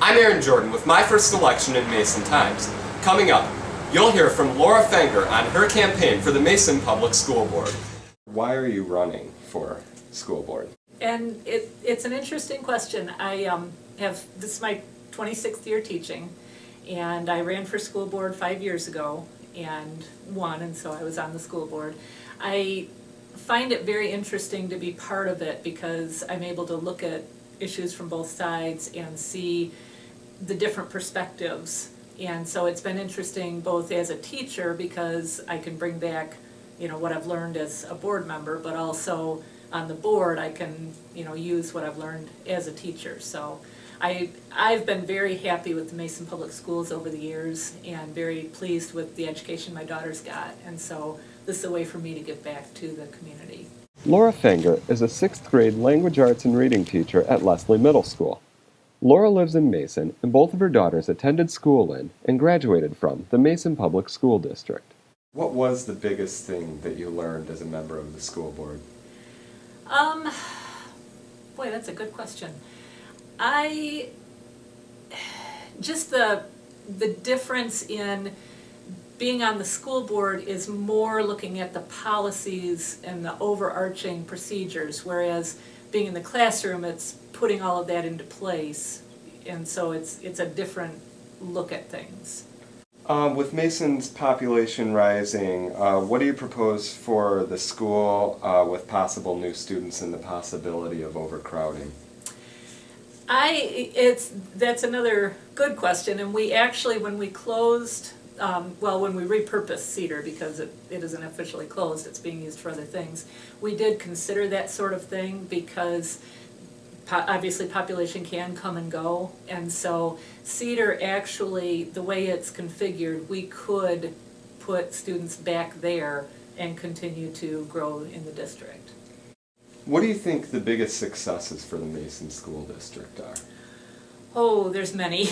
I'm Aaron Jordan with my first election in Mason Times. Coming up, you'll hear from Laura Fenger on her campaign for the Mason Public School Board. Why are you running for school board? And it's an interesting question. This is my 26th year teaching, and I ran for school board 5 years ago and won, and so I was on the school board. I find it very interesting to be part of it because I'm able to look at issues from both sides and see the different perspectives. And so it's been interesting both as a teacher because I can bring back, what I've learned as a board member, but also on the board I can, use what I've learned as a teacher. So I've been very happy with the Mason Public Schools over the years and very pleased with the education my daughter's got. And so this is a way for me to give back to the community. Laura Fenger is a 6th grade language arts and reading teacher at Leslie Middle School. Laura lives in Mason, and both of her daughters attended school in and graduated from the Mason Public School District. What was the biggest thing that you learned as a member of the school board? Boy, that's a good question. Just the difference in being on the school board is more looking at the policies and the overarching procedures, whereas being in the classroom, it's putting all of that into place, and so it's a different look at things. With Mason's population rising, what do you propose for the school with possible new students and the possibility of overcrowding? That's another good question, and we actually, when we closed, when we repurposed Cedar, because it isn't officially closed, it's being used for other things, we did consider that sort of thing because obviously population can come and go, and so Cedar actually, the way it's configured, we could put students back there and continue to grow in the district. What do you think the biggest successes for the Mason School District are? Oh, there's many.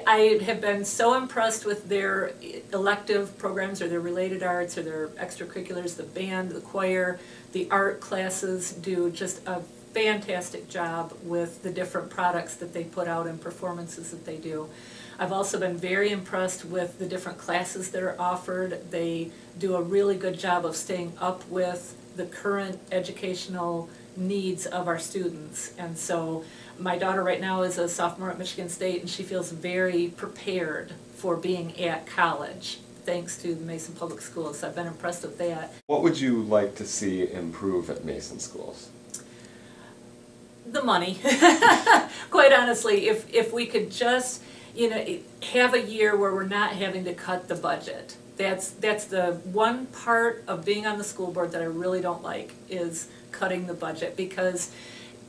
I have been so impressed with their elective programs or their related arts or their extracurriculars, the band, the choir, the art classes do just a fantastic job with the different products that they put out and performances that they do. I've also been very impressed with the different classes that are offered. They do a really good job of staying up with the current educational needs of our students. And so my daughter right now is a sophomore at Michigan State, and she feels very prepared for being at college thanks to the Mason Public Schools. So I've been impressed with that. What would you like to see improve at Mason Schools? The money. Quite honestly, if we could just have a year where we're not having to cut the budget. That's the one part of being on the school board that I really don't like, is cutting the budget, because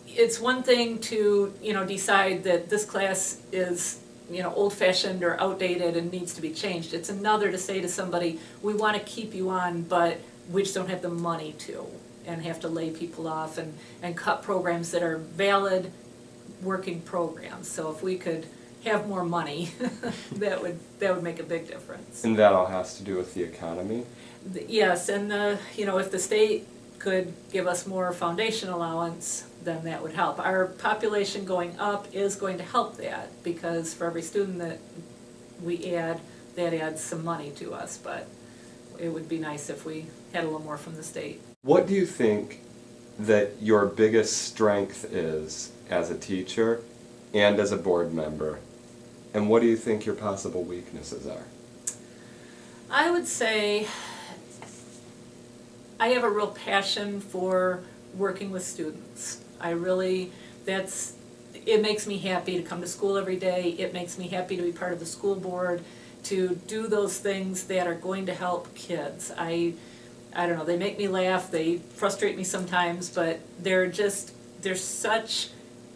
it's one thing to decide that this class is old-fashioned or outdated and needs to be changed. It's another to say to somebody, we want to keep you on, but we just don't have the money to, and have to lay people off and cut programs that are valid working programs. So if we could have more money, that would make a big difference. And that all has to do with the economy? Yes, and if the state could give us more foundation allowance, then that would help. Our population going up is going to help that, because for every student that we add, that adds some money to us, but it would be nice if we had a little more from the state. What do you think that your biggest strength is as a teacher and as a board member? And what do you think your possible weaknesses are? I would say I have a real passion for working with students. It makes me happy to come to school every day. It makes me happy to be part of the school board, to do those things that are going to help kids. I don't know, they make me laugh, they frustrate me sometimes, but they're such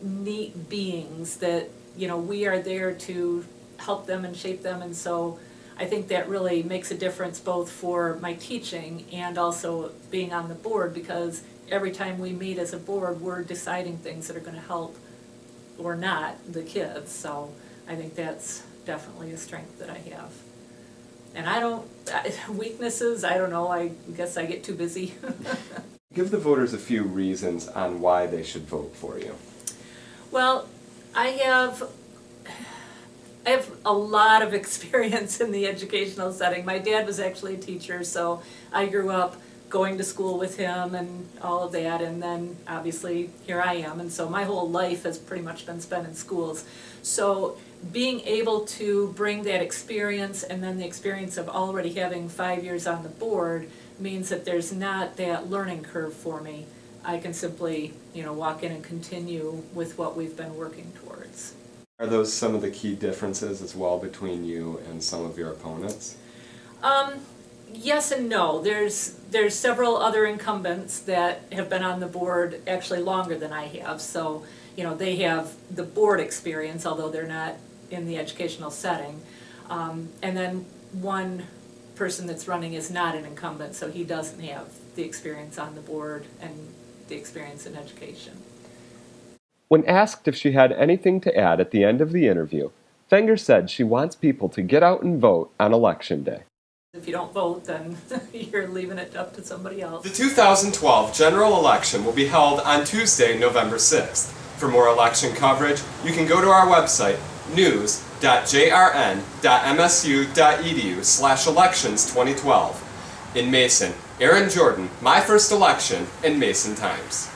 neat beings that we are there to help them and shape them, and so I think that really makes a difference both for my teaching and also being on the board, because every time we meet as a board, we're deciding things that are going to help or not the kids. So I think that's definitely a strength that I have. And weaknesses, I don't know, I guess I get too busy. Give the voters a few reasons on why they should vote for you. Well, I have a lot of experience in the educational setting. My dad was actually a teacher, so I grew up going to school with him and all of that, and then obviously here I am, and so my whole life has pretty much been spent in schools. So being able to bring that experience and then the experience of already having 5 years on the board means that there's not that learning curve for me. I can simply, walk in and continue with what we've been working towards. Are those some of the key differences as well between you and some of your opponents? Yes and no. There's several other incumbents that have been on the board actually longer than I have. So, they have the board experience, although they're not in the educational setting. And then one person that's running is not an incumbent, so he doesn't have the experience on the board and the experience in education. When asked if she had anything to add at the end of the interview, Fenger said she wants people to get out and vote on Election Day. If you don't vote, then you're leaving it up to somebody else. The 2012 general election will be held on Tuesday, November 6th. For more election coverage, you can go to our website, news.jrn.msu.edu/elections2012. In Mason, Aaron Jordan, My First Election in Mason Times.